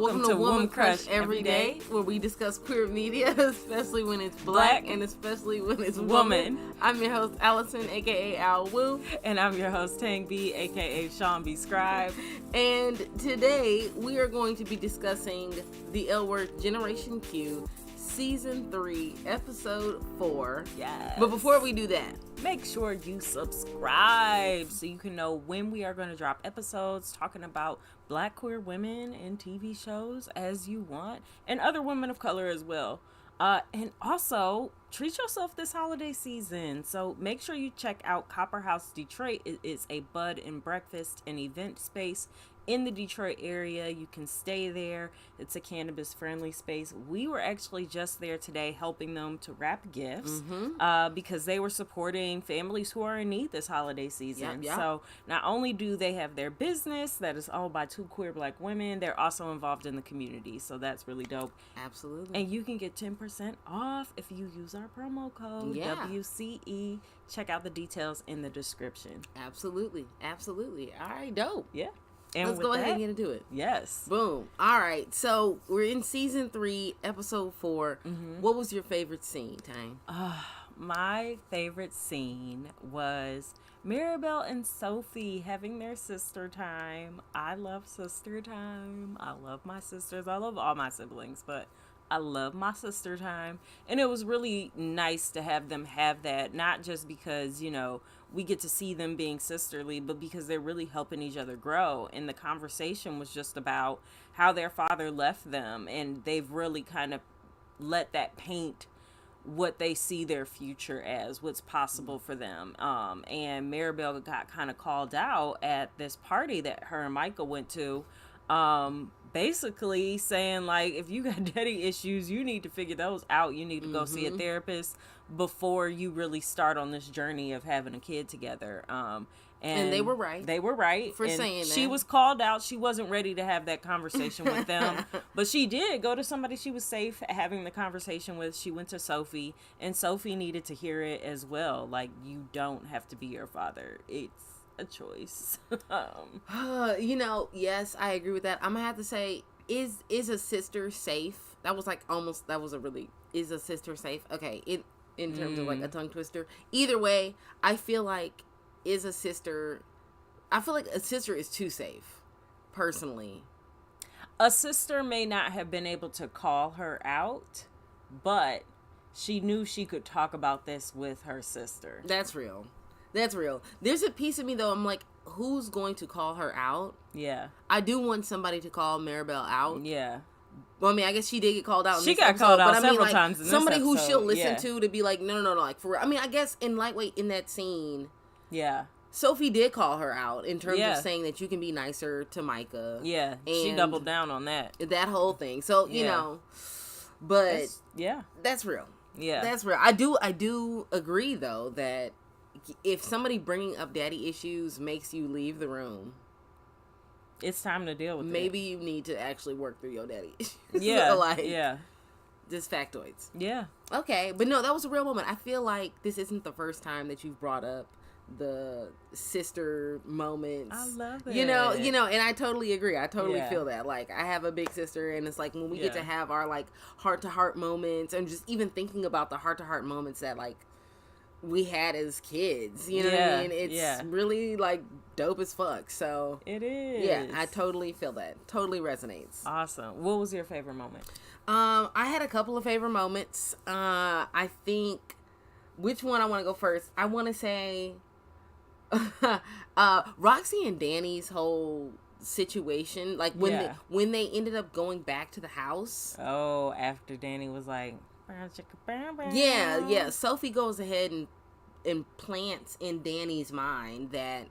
Welcome to Woman Crush Every Day, where we discuss queer media, especially when it's black and especially when it's woman. I'm your host, Allison, aka Al Wu. And I'm your host, Tang B, aka Sean B. Scribe. And today we are going to be discussing the L Word Generation Q, Season 3, Episode 4. Yes. But before we do that, make sure you subscribe so you can know when we are going to drop episodes talking about black queer women in TV shows as you want, and other women of color as well. And also, treat yourself this holiday season. So make sure you check out Copper House Detroit. It is a bud and breakfast and event space in the Detroit area. You can stay there. It's a cannabis friendly space. We were actually just there today helping them to wrap gifts because they were supporting families who are in need this holiday season. Yep. So not only do they have their business that is owned by two queer black women, they're also involved in the community. So that's really dope. Absolutely. And you can get 10% off if you use our promo code WCE. Check out the details in the description. Absolutely. All right, dope. Yeah. And let's go ahead and get into it. Yes. Boom. All right. So we're in season 3, episode 4. What was your favorite scene, Tang? My favorite scene was Maribel and Sophie having their sister time. I love sister time. I love my sisters. I love all my siblings, but I love my sister time. And it was really nice to have them have that, not just because, you know, we get to see them being sisterly, but because they're really helping each other grow. And the conversation was just about how their father left them, and they've really kind of let that paint what they see their future as, what's possible for them. And Maribel got kind of called out at this party that her and Michael went to, basically saying, like, if you got daddy issues, you need to figure those out. You need to go see a therapist before you really start on this journey of having a kid together. And they were right. They were right for saying that. She was called out. She wasn't ready to have that conversation with them. But she did go to somebody she was safe having the conversation with. She went to Sophie, and Sophie needed to hear it as well. Like, you don't have to be your father. It's a choice. You know, yes, I agree with that. I'm gonna have to say, is a sister safe? That was is a sister safe? Okay, in terms of like a tongue twister. Either way, I feel like a sister is too safe, personally. A sister may not have been able to call her out, but she knew she could talk about this with her sister. That's real. There's a piece of me, though, I'm like, who's going to call her out? Yeah. I do want somebody to call Maribel out. Yeah. Well, I mean, I guess she did get called out in She this got episode, called out but I mean, several like, times in this somebody who episode, she'll listen to be like, no, like, for real. I mean, I guess in Lightweight, in that scene, Sophie did call her out in terms of saying that you can be nicer to Micah. Yeah, she doubled down on that. That whole thing. So, you know, but that's real. Yeah. That's real. I do agree, though, that if somebody bringing up daddy issues makes you leave the room, it's time to deal with it. Maybe you need to actually work through your daddy issues. Just factoids. Yeah. Okay, but no, that was a real moment. I feel like this isn't the first time that you've brought up the sister moments. I love it. You know, and I totally agree. I totally feel that. Like, I have a big sister, and it's like when we get to have our, like, heart-to-heart moments, and just even thinking about the heart-to-heart moments that, like, we had as kids, you know what I mean? It's really, like, dope as fuck. So it is. Yeah, I totally feel that. Totally resonates. Awesome. What was your favorite moment? I had a couple of favorite moments. I think, which one I want to go first? I want to say Roxy and Danny's whole situation, like when they ended up going back to the house. Oh, after Danny was like, yeah. Sophie goes ahead and plants in Danny's mind that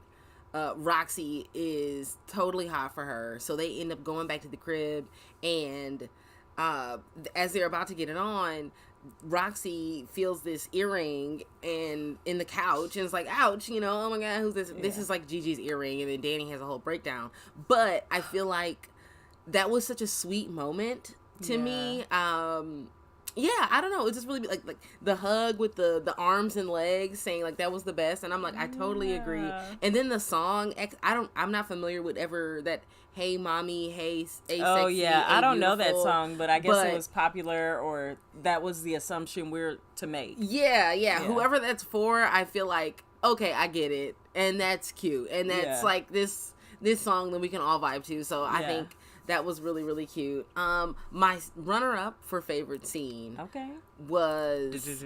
Roxy is totally hot for her. So they end up going back to the crib, and as they're about to get it on, Roxy feels this earring in the couch, and it's like, ouch, you know, oh my god, who's this? This is like Gigi's earring, and then Danny has a whole breakdown. But I feel like that was such a sweet moment to me. Yeah, I don't know. It just really like the hug with the arms and legs, saying like that was the best, and I'm like I totally agree. Yeah. And then the song, I'm not familiar with ever that Hey Mommy, Hey Oh Sexy, yeah, I Hey don't know that Beautiful, song, but I guess it but was popular, or that was the assumption we're to make. yeah, Yeah. whoever that's for, I feel like okay, I get it, and that's cute, and that's Yeah. like this song that we can all vibe to. So I Yeah. think that was really really cute. My runner up for favorite scene Okay. was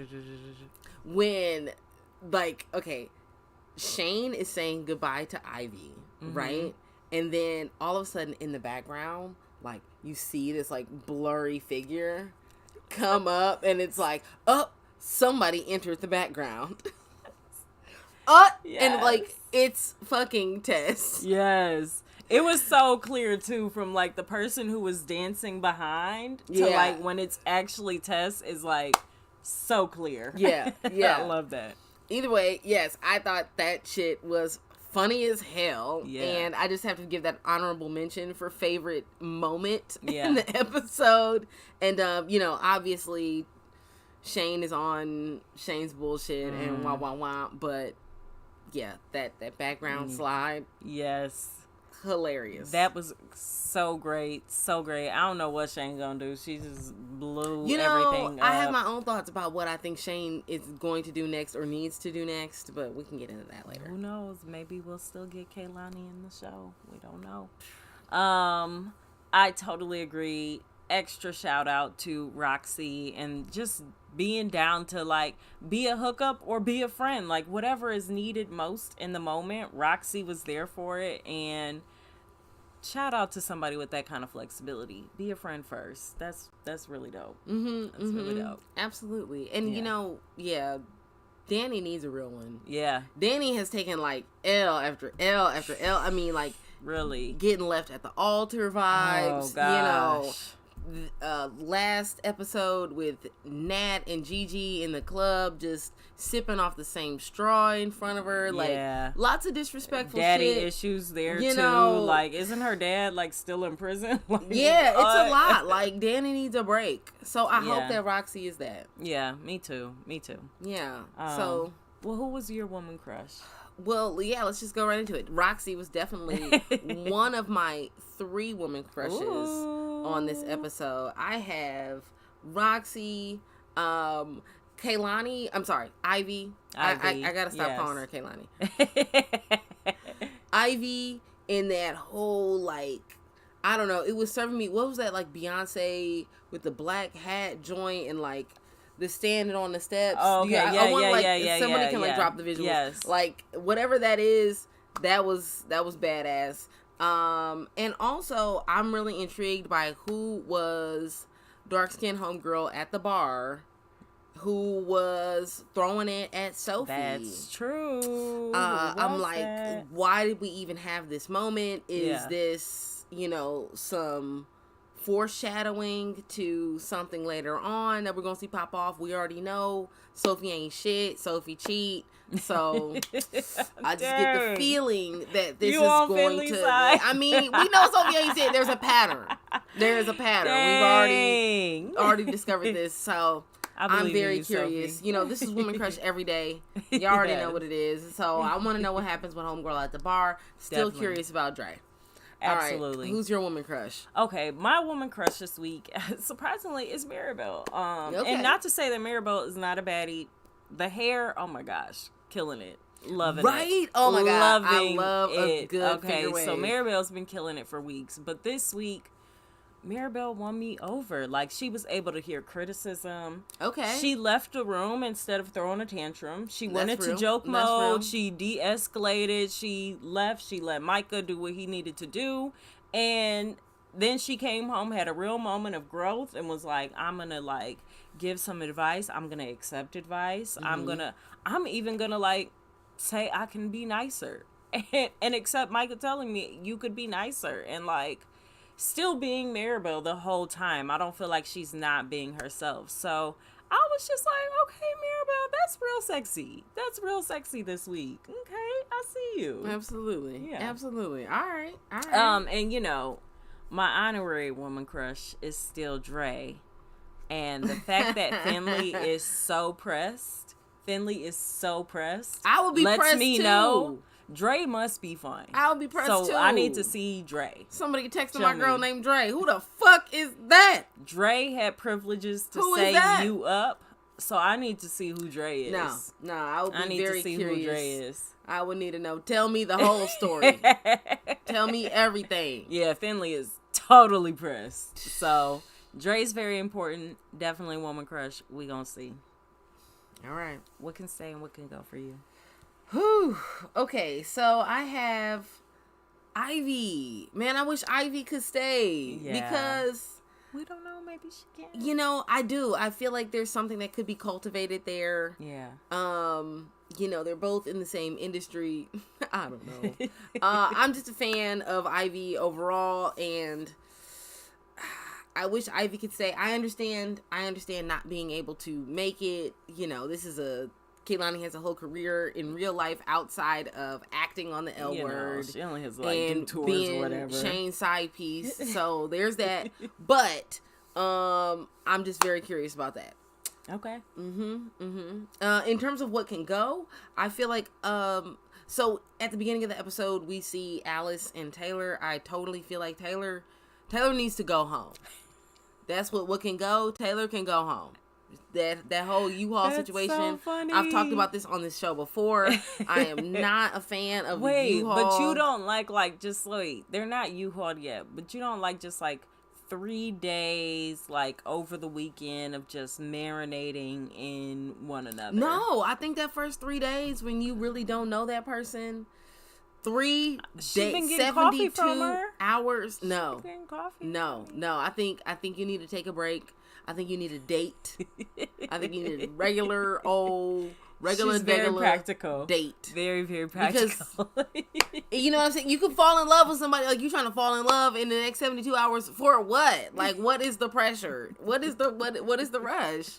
when like okay, Shane is saying goodbye to Ivy, right? And then all of a sudden in the background, like you see this like blurry figure come up, and it's like, oh, somebody entered the background. And like Yes. it's fucking Tess. Yes. It was so clear too, from like the person who was dancing behind to Yeah. like when it's actually Tess, is like so clear. Yeah, yeah. I love that. Either way, yes, I thought that shit was funny as hell. Yeah. And I just have to give that honorable mention for favorite moment Yeah. in the episode. And, obviously Shane is on Shane's bullshit and wah. But yeah, that background slide, Yes. hilarious. That was so great. So great. I don't know what Shane gonna do. She just blew everything up. I have my own thoughts about what I think Shane is going to do next or needs to do next, but we can get into that later. Who knows? Maybe we'll still get Kaylani in the show. We don't know. I totally agree. Extra shout out to Roxy and just being down to like be a hookup or be a friend, like whatever is needed most in the moment. Roxy was there for it, and shout out to somebody with that kind of flexibility. Be a friend first. That's really dope. That's really dope. Absolutely. And Danny needs a real one. Yeah, Danny has taken like L after L after L. I mean, like really. getting left at the altar vibes. Oh gosh. Last episode with Nat and Gigi in the club, just sipping off the same straw in front of her. Yeah. Like lots of disrespectful Daddy shit. issues there You too. know- Like, isn't her dad like still in prison? Like, Yeah, it's what? a lot. Like Danny needs a break. So I hope Yeah. that Roxy is that. Yeah, me too. Yeah. Well, who was your woman crush? Well, yeah, let's just go right into it. Roxy was definitely one of my 3 woman crushes on this episode. I have Roxy, Kaylani. I'm sorry, Ivy. I gotta stop calling her Kaylani. Ivy in that whole like, I don't know. It was serving me. What was that like Beyonce with the black hat joint and like the standing on the steps? Oh, okay. Yeah, somebody can like yeah. drop the visuals. Yes. Like whatever that is, that was badass. And also I'm really intrigued by who was dark skinned homegirl at the bar who was throwing it at Sophie. That's true. I'm like, why did we even have this moment? Is this, some foreshadowing to something later on that we're gonna see pop off? We already know Sophie ain't shit. Sophie cheat. So I just get the feeling that this is going to. Side? I mean, we know Sophie ain't shit. There's a pattern. There is a pattern. Dang. We've already discovered this. So I'm very curious. Sophie. This is Woman Crush every day. You already know what it is. So I want to know what happens with homegirl at the bar. Still Definitely. curious about Dre. Absolutely. All right, who's your woman crush? Okay, my woman crush this week, surprisingly, is Maribel. Okay. And not to say that Maribel is not a baddie. The hair, oh my gosh, killing it. Loving it. Right? Oh my God. I Loving love a it. good Okay, figure so wave. Maribel's been killing it for weeks. But this week, Maribel won me over. Like, she was able to hear criticism. Okay. She left the room instead of throwing a tantrum. She went That's into real. joke That's mode. real. She de-escalated. She left. She let Micah do what he needed to do. And then she came home, had a real moment of growth, and was like, I'm going to, like, give some advice. I'm going to accept advice. Mm-hmm. I'm even going to, like, say I can be nicer. And accept Micah telling me you could be nicer. And, like, still being Maribel the whole time. I don't feel like she's not being herself. So I was just like, okay, Maribel, that's real sexy. That's real sexy this week. Okay, I see you. Absolutely. Yeah. Absolutely. All right. All right. And my honorary woman crush is still Dre. And the fact that Finley is so pressed, I would be lets pressed me too. know Dre must be fine. I would be pressed too. So I need to see Dre. Somebody texting Show my girl me. named Dre. Who the fuck is that? Dre had privileges to Who is say that? you up. So I need to see who Dre is. No, I would be I need very to see curious. who Dre is. I would need to know. Tell me the whole story. Tell me everything. Yeah, Finley is totally pressed. So Dre's very important. Definitely woman crush. We gonna see. All right. What can stay and what can go for you? Whew. Okay, so I have Ivy. Man, I wish Ivy could stay. Yeah. Because, We don't know. Maybe she can. you know, I do. I feel like there's something that could be cultivated there. Yeah. You know, they're both in the same industry. I don't know. I'm just a fan of Ivy overall, and I wish Ivy could stay. I understand not being able to make it. You know, Kehlani has a whole career in real life outside of acting on the L word. She only has like and do tours being or whatever. Shane's side piece. So there's that. But I'm just very curious about that. Okay. In terms of what can go, I feel like so at the beginning of the episode we see Alice and Taylor. I totally feel like Taylor needs to go home. That's what can go. Taylor can go home. That whole U-Haul situation. So funny. I've talked about this on this show before. I am not a fan of U-Haul. But you don't like just wait. They're not U-Hauled yet, but you don't like just like 3 days like over the weekend of just marinating in one another. No, I think that first 3 days when you really don't know that person, 3 days, 72 hours. No, no. I think you need to take a break. I think you need a date. I think you need a regular She's very practical date. Very, very practical. Because, you know what I'm saying? You can fall in love with somebody, like you trying to fall in love in the next 72 hours for what? Like, what is the pressure? What is the rush?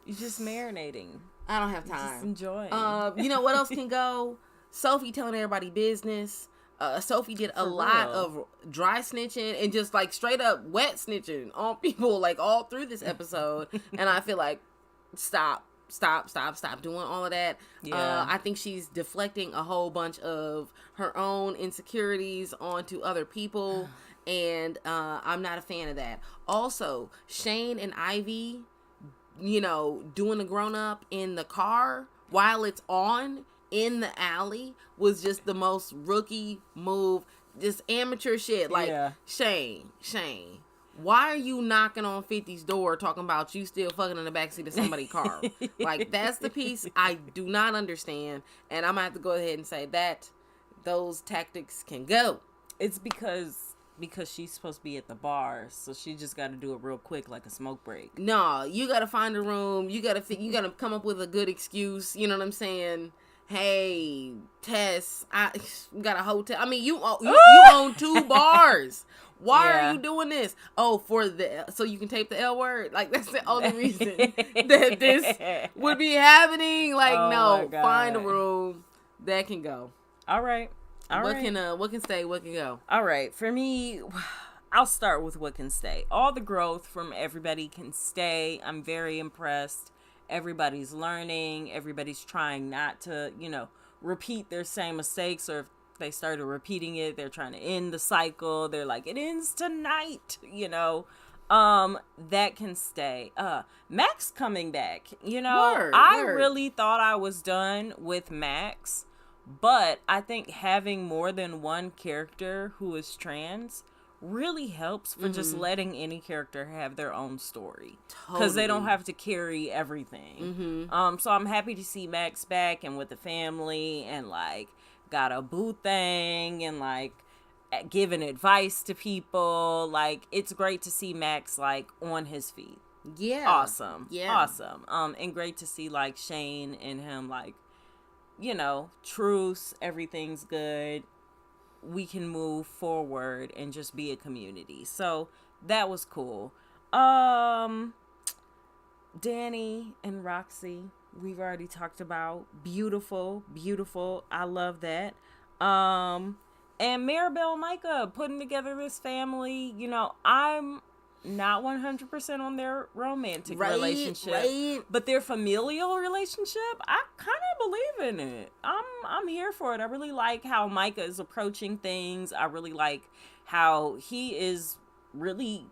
You're just marinating. I don't have time. Just enjoying. You know what else can go? Sophie telling everybody business. Sophie did a lot of dry snitching and just like straight up wet snitching on people like all through this episode. And I feel like stop doing all of that. Yeah. I think she's deflecting a whole bunch of her own insecurities onto other people. And I'm not a fan of that. Also, Shane and Ivy, you know, doing the grown up in the car while it's on in the alley was just the most rookie move. Just amateur shit. Like, yeah. Shane, why are you knocking on 50's door talking about you still fucking in the backseat of somebody's car? Like, that's the piece I do not understand. And I'm going to have to go ahead and say that those tactics can go. It's because she's supposed to be at the bar, so she just got to do it real quick, like a smoke break. No, you got to find a room. You got to come up with a good excuse. You know what I'm saying? Hey, Tess, I got a hotel. I mean, you own 2 bars. Why are you doing this? Oh, so you can tape the L word? Like, that's the only reason that this would be happening. Like, no, find a room that can go. All right. What can stay? What can go? All right. For me, I'll start with what can stay. All the growth from everybody can stay. I'm very impressed. Everybody's learning. Everybody's trying not to, repeat their same mistakes, or if they started repeating it, they're trying to end the cycle. They're like, it ends tonight, that can stay. Max coming back, I really thought I was done with Max, but I think having more than one character who is trans really helps for just letting any character have their own story, because they don't have to carry everything. So I'm happy to see Max back and with the family, and like got a boo thing, and like giving advice to people. Like, it's great to see Max like on his feet. Awesome. And great to see like Shane and him like, truce, everything's good, we can move forward and just be a community. So that was cool. Danny and Roxy, we've already talked about. Beautiful. I love that. And Maribel and Micah putting together this family. I'm not 100% on their romantic Right, relationship, right. but their familial relationship, I kind of believe in it. I'm here for it. I really like how Micah is approaching things. I really like how he is really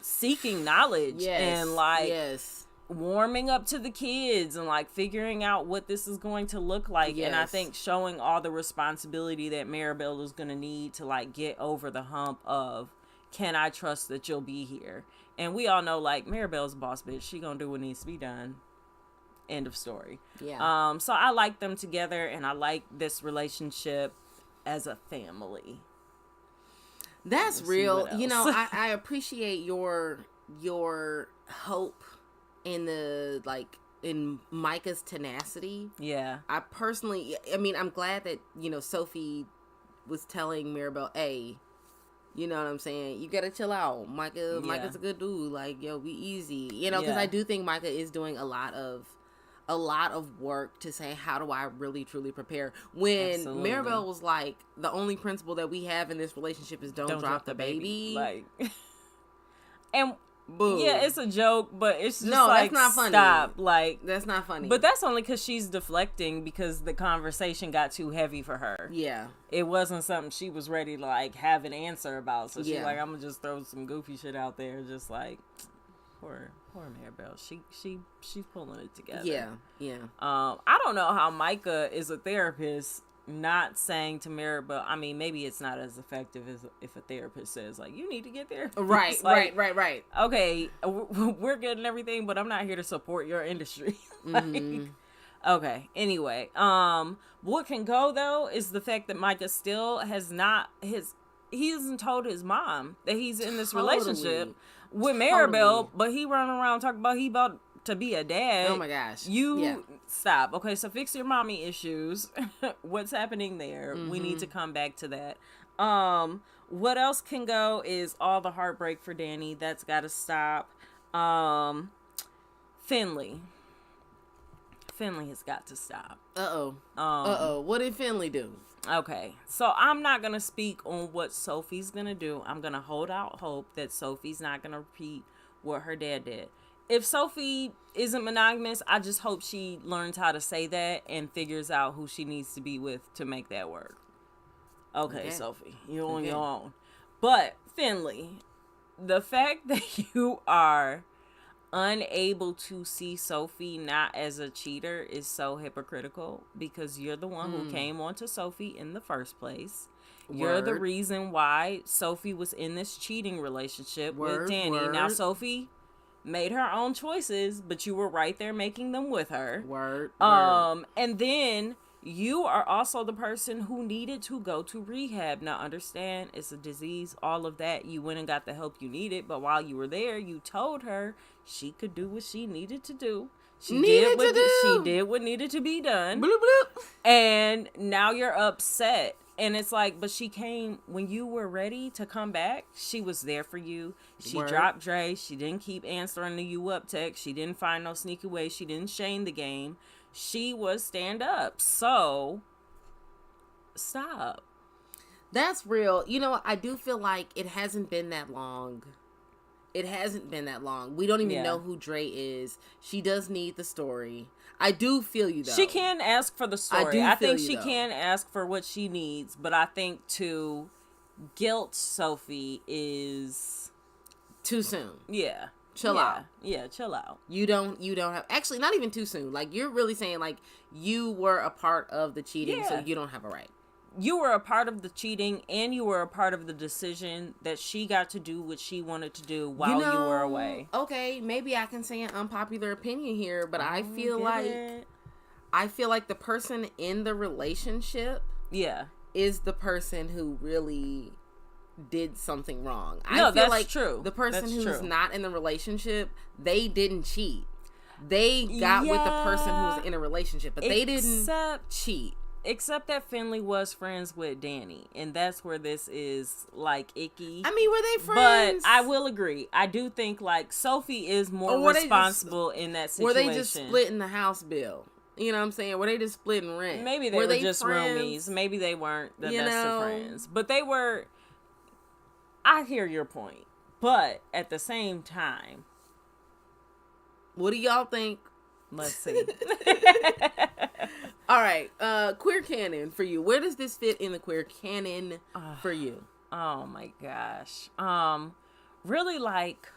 seeking knowledge and like yes, warming up to the kids and like figuring out what this is going to look like. And I think showing all the responsibility that Maribel is going to need to like get over the hump of, can I trust that you'll be here? And we all know like Maribel's a boss bitch. She gonna do what needs to be done. End of story. Yeah. So I like them together, and I like this relationship as a family. That's real. You know, I appreciate your hope in the like in Micah's tenacity. Yeah. I mean, I'm glad that, you know, Sophie was telling Mirabel, hey, you know what I'm saying? You gotta chill out. Micah's a good dude. Like, yo, be easy. You know, because I do think Micah is doing a lot of work to say, how do I really truly prepare? When Maribel was like, the only principle that we have in this relationship is don't drop the baby. Like, and boo. Yeah, it's a joke, but it's just that's not funny. Stop. Like, that's not funny. But that's only because she's deflecting because the conversation got too heavy for her. Yeah. It wasn't something she was ready to like have an answer about. So she's like, I'm gonna just throw some goofy shit out there, just like poor Maribel. She's pulling it together. Yeah. I don't know how Micah is a therapist not saying to Maribel, I mean, maybe it's not as effective as if a therapist says, like, you need to get there. Right, like, right. Okay, we're good and everything, but I'm not here to support your industry. Okay, anyway, what can go, though, is the fact that Micah still he hasn't told his mom that he's in this relationship with Maribel, but he running around talking about he about to be a dad. Oh my gosh. Stop. Okay, so fix your mommy issues. What's happening there? We need to come back to that. What else can go is all the heartbreak for Danny. That's got to stop. Finley has got to stop. What did Finley do? Okay, so I'm not going to speak on what Sophie's going to do. I'm going to hold out hope that Sophie's not going to repeat what her dad did. If Sophie isn't monogamous, I just hope she learns how to say that and figures out who she needs to be with to make that work. Okay. Sophie, you're on your own. But, Finley, the fact that you are unable to see Sophie not as a cheater is so hypocritical because you're the one who came onto Sophie in the first place. You're the reason why Sophie was in this cheating relationship with Danny. Now, Sophie made her own choices, but you were right there making them with her. And then you are also the person who needed to go to rehab. Now, understand, it's a disease, all of that. You went and got the help you needed, but while you were there, you told her she could do what she needed to do. She did what needed to be done. Bloop, bloop. And now you're upset. And it's like, but she came when you were ready to come back. She was there for you. She dropped Dre. She didn't keep answering the you up text. She didn't find no sneaky way. She didn't shame the game. She was stand up. So, stop. That's real. You know, I do feel like it hasn't been that long. We don't even know who Dre is. She does need the story. I do feel you, though. She can ask for the story. I think she can ask for what she needs, but I think to guilt Sophie is too soon. Yeah. Chill out. Yeah, chill out. You don't have, actually, not even too soon. Like, you're really saying, like, you were a part of the cheating, so you don't have a right. You were a part of the cheating, and you were a part of the decision that she got to do what she wanted to do while you were away. Okay, maybe I can say an unpopular opinion here, but I feel like the person in the relationship is the person who really did something wrong. I feel like true. The person who's not in the relationship, they didn't cheat. They got with the person who was in a relationship, but they didn't cheat. Except that Finley was friends with Danny, and that's where this is, like, icky. I mean, were they friends? But I will agree. I do think, like, Sophie is more responsible in that situation. Were they just splitting the house bill? You know what I'm saying? Were they just splitting rent? Maybe they were just friends? Roomies. Maybe they weren't the best of friends. But they were... I hear your point. But at the same time, what do y'all think? Let's see. All right, queer canon for you. Where does this fit in the queer canon for you? Oh my gosh. Really like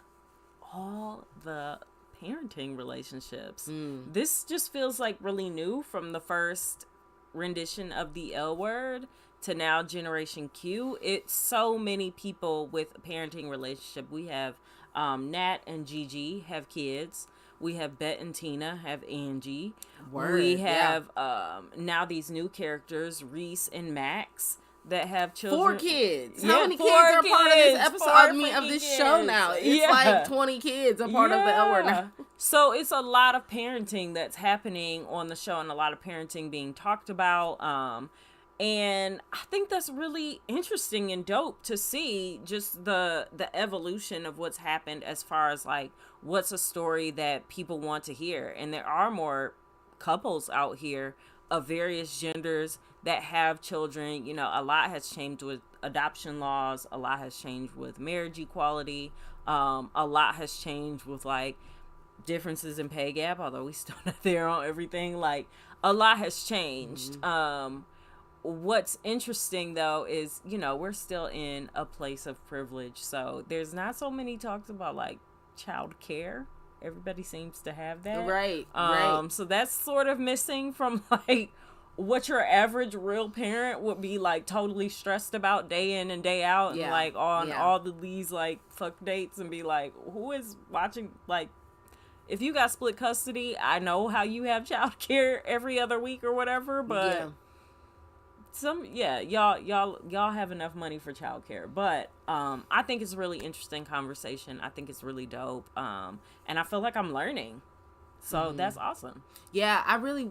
all the parenting relationships. This just feels like really new from the first rendition of the L word to now Generation Q. It's so many people with a parenting relationship. We have Nat and Gigi have kids. We have Bet and Tina have Angie. Word, we have now these new characters, Reese and Max, that have children. 4 kids. Yeah, How many kids are part of this episode? I mean, of this show now. It's like 20 kids are part of the L word now. So it's a lot of parenting that's happening on the show and a lot of parenting being talked about. And I think that's really interesting and dope to see just the evolution of what's happened as far as like what's a story that people want to hear. And there are more couples out here of various genders that have children. You know, a lot has changed with adoption laws. A lot has changed with marriage equality. A lot has changed with like differences in pay gap, although we still not there on everything. Like a lot has changed. What's interesting though is, you know, we're still in a place of privilege, so there's not so many talks about like child care. Everybody seems to have that, right? So that's sort of missing from like what your average real parent would be like totally stressed about day in and day out, and like on all of these like fuck dates, and be like, who is watching? Like, if you got split custody, I know how you have child care every other week or whatever, but y'all have enough money for childcare. But I think it's a really interesting conversation. I think it's really dope. And I feel like I'm learning. So that's awesome. Yeah, I really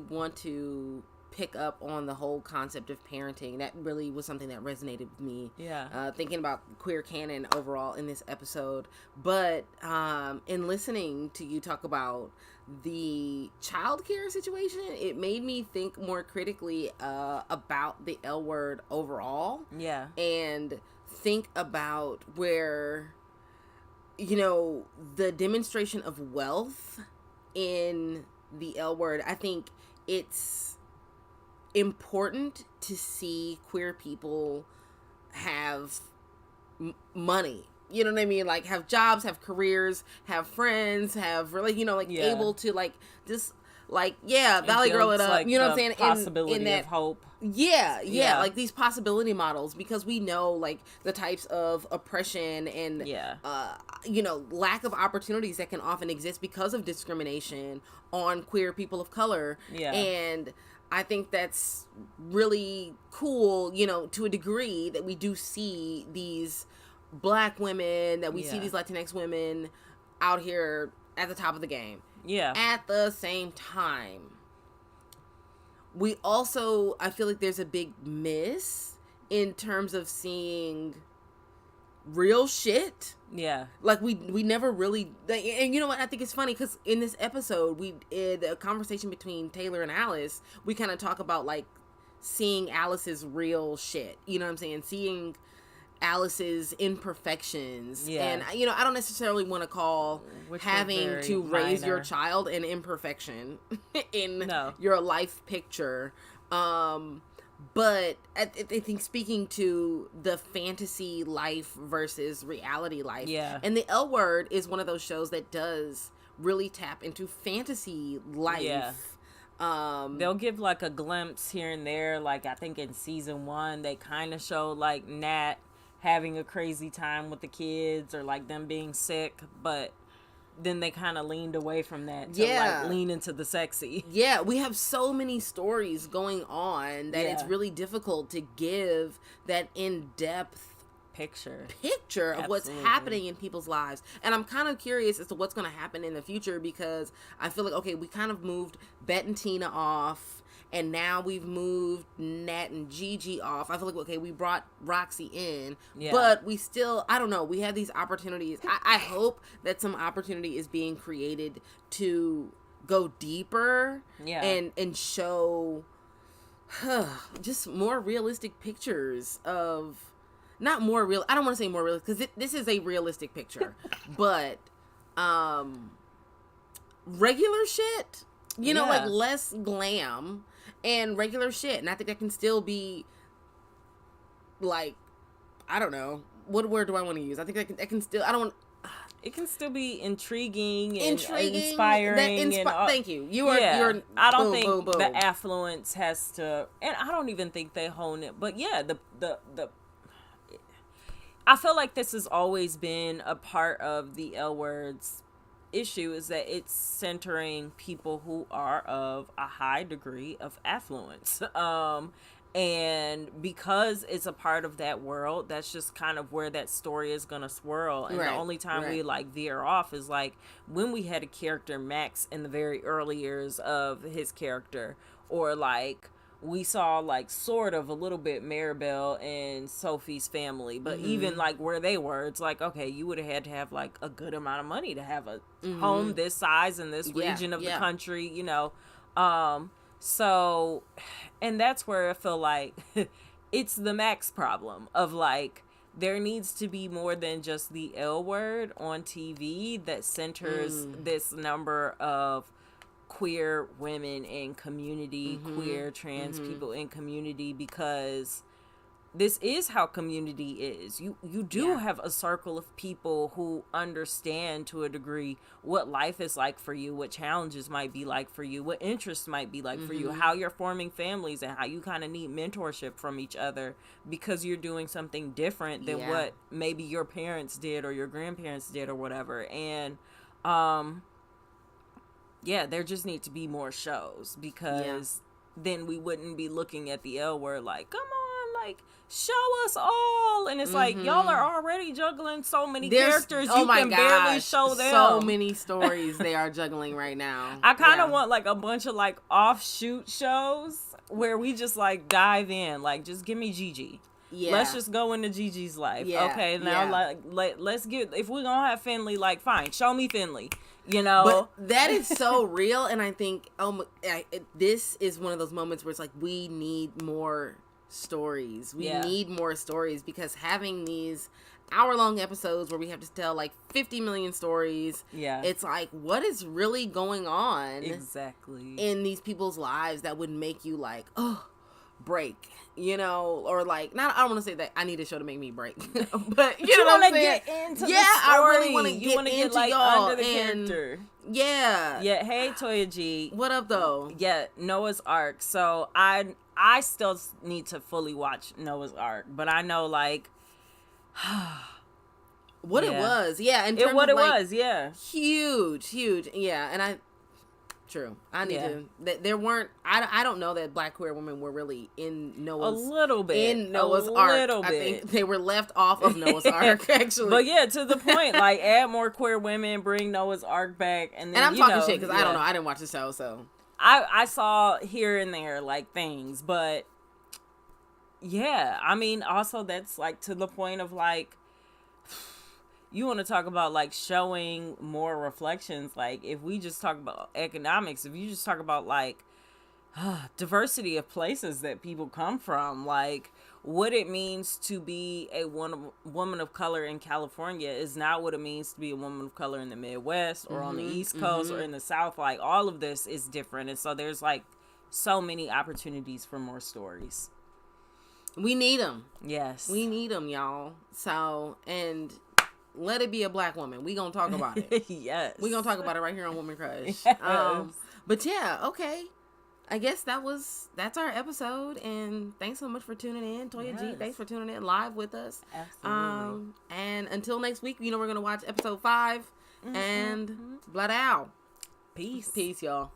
want to pick up on the whole concept of parenting. That really was something that resonated with me. Yeah. Thinking about queer canon overall in this episode. But in listening to you talk about the childcare situation, it made me think more critically about the L word overall. Yeah. And think about where, you know, the demonstration of wealth in the L word. I think it's important to see queer people have money. You know what I mean? Like, have jobs, have careers, have friends, have really, you know, like, able to, like, just, like, valley girl it up. Like, you know what I'm saying? Possibility in that, of hope. Yeah, like, these possibility models, because we know, like, the types of oppression and, you know, lack of opportunities that can often exist because of discrimination on queer people of color. Yeah. And I think that's really cool, you know, to a degree, that we do see these Black women, that we see these Latinx women out here at the top of the game. Yeah. At the same time, we also, I feel like there's a big miss in terms of seeing real shit. Yeah. Like, we never really, and you know what, I think it's funny, because in this episode, the conversation between Taylor and Alice, we kind of talk about, like, seeing Alice's real shit. You know what I'm saying? Seeing Alice's imperfections. And, you know, I don't necessarily want to call having to raise your child an imperfection in your life picture. But I think speaking to the fantasy life versus reality life. Yeah. And the L Word is one of those shows that does really tap into fantasy life. Yeah. They'll give like a glimpse here and there. Like, I think in season 1, they kind of showed like Nat having a crazy time with the kids, or like them being sick, but then they kind of leaned away from that to like lean into the sexy. Yeah, we have so many stories going on that it's really difficult to give that in-depth picture of what's happening in people's lives. And I'm kind of curious as to what's going to happen in the future, because I feel like, okay, we kind of moved Bet and Tina off, and now we've moved Nat and Gigi off. I feel like, okay, we brought Roxy in, but we still, I don't know, we have these opportunities. I hope that some opportunity is being created to go deeper and show just more realistic pictures of not more real. I don't want to say more real because this is a realistic picture, but regular shit. You know, like less glam and regular shit, and I think that can still be like, I don't know, what word do I want to use? I think that can still. I don't want. It can still be intriguing and inspiring. Thank you. You're. I don't think the affluence has to, and I don't even think they hone it. But yeah, the I feel like this has always been a part of the L Word's issue, is that it's centering people who are of a high degree of affluence. And because it's a part of that world, that's just kind of where that story is gonna swirl. And the only time we like veer off is like when we had a character Max in the very early years of his character, or like we saw like sort of a little bit Maribel and Sophie's family, but even like where they were, it's like, okay, you would have had to have like a good amount of money to have a home this size in this region of the country, you know. So, and that's where I feel like it's the Max problem of like, there needs to be more than just the L Word on TV that centers this number of queer women in community, queer trans people in community, because this is how community is. You do have a circle of people who understand to a degree what life is like for you, what challenges might be like for you, what interests might be like for you, how you're forming families, and how you kind of need mentorship from each other because you're doing something different than what maybe your parents did or your grandparents did or whatever. And there just need to be more shows, because then we wouldn't be looking at the L Word like, come on, like, show us all. And it's like, y'all are already juggling so many characters, you can barely show them. So many stories they are juggling right now. I kind of want like a bunch of like offshoot shows where we just like dive in, like, just give me Gigi. Yeah. Let's just go into Gigi's life. Yeah. Okay, now let's get, if we're gonna have Finley, like, fine, show me Finley. You know, but that is so real, and I think this is one of those moments where it's like, we need more stories. We need more stories, because having these hour-long episodes where we have to tell like 50 million stories, it's like, what is really going on exactly in these people's lives that would make you like, oh, break, you know, or like, not, I don't want to say that I need a show to make me break, but you know what I'm saying? Get into the story. I really want to get like y'all under the character. Yeah. Hey, Toya G. What up, though? Noah's Ark. So I still need to fully watch Noah's Ark, but I know like what it was. Yeah, in terms what of, it like, was. Yeah, huge. Yeah, and true. I need to. There weren't. I don't know that Black queer women were really in Noah's. A little bit in Noah's Ark. I think they were left off of Noah's Ark, actually. But yeah, to the point, like, add more queer women, bring Noah's Ark back, and then, I'm talking shit because I don't know. I didn't watch the show, so I saw here and there like things, but yeah, I mean, also that's like to the point of like, you want to talk about like showing more reflections. Like, if we just talk about economics, if you just talk about like diversity of places that people come from, like what it means to be a woman of color in California is not what it means to be a woman of color in the Midwest or on the East Coast or in the South. Like, all of this is different. And so there's like so many opportunities for more stories. We need them. Yes. We need them, y'all. So, and let it be a Black woman. We gonna talk about it. Yes. We gonna talk about it right here on Woman Crush. Yes. But yeah, okay. I guess that's our episode, and thanks so much for tuning in. Toya G, thanks for tuning in live with us. Absolutely. And until next week, you know, we're gonna watch episode 5 and Blood Owl. Peace. Peace, y'all.